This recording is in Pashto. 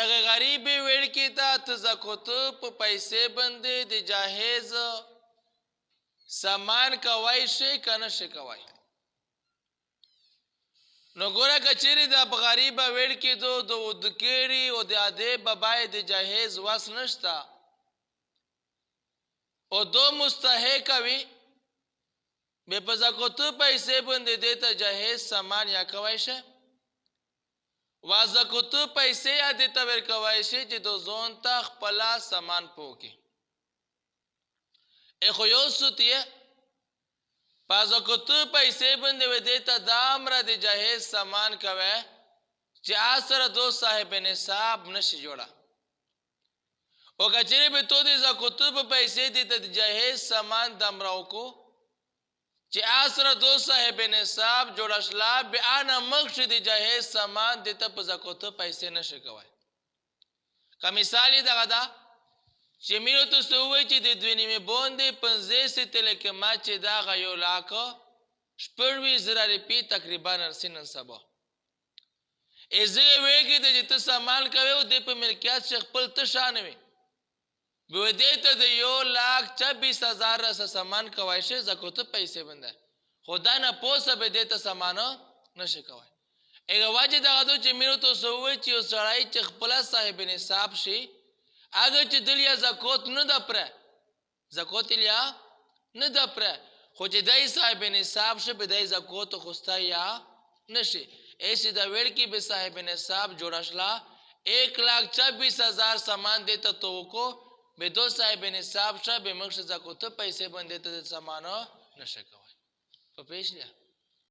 اغه غریب ویل کی تا تزکوت په پیسې باندې د جاهز سامان کوي شي کنه شي کوي نو ګوره کچېری د غریب ویل کی دو د ودکېری او د اده بابای د جاهز واس نشتا او دو مستحق وي به په زکوت پیسې باندې دیتا جاهز سامان یا کوي شي وازکوت پیسې یا دیتا ور کوي شي چې دو زون ته خپل سامان پوکي اخو یو سوتیه پازکوت پیسې باندې ودیتا دام را د جاهز سامان کوي چې اثر دو صاحب نصاب نشي جوړه او کچری به تو د زکوت په پیسې دیتا د جاهز سامان دمراو کو چې اثر دو صاحب نصاب جوړشلا به انا مقصد جاهز سامان دیتا په زکوت پیسې نشي کوي که مثال دغه دا چې میرو ته سووي چې د دوی نیمه باندې 50 تل کې ما چې دا غيو لاکو شپږوي زره روپی تقریبا نرسین سبا ازه وېږي د چې سامان کوي او د په ملکیت شیخ خپل ته شانوي به دیتا د 1,24,000 سامان کوي شي زکوت پیسې باندې خدا نه پوسه به دیتا سامان نشي کوي اګه واجب دغه چې میرو ته سووي چې سړی چې خپل صاحب نصاب شي اگر چې دلیا زکوت نه د پر زکوت لیا نه د پر خو چې دای صاحب نصاب شه به دای زکوت خوستا یا نشي ایسي دا ویل کې به صاحب نصاب جوړشلا 1,24,000 سامان دیتا تو کو به دو صاحب نصاب شه به مقصد زکوت پیسې باندې ته سامان نشه کوي په پیښ لیا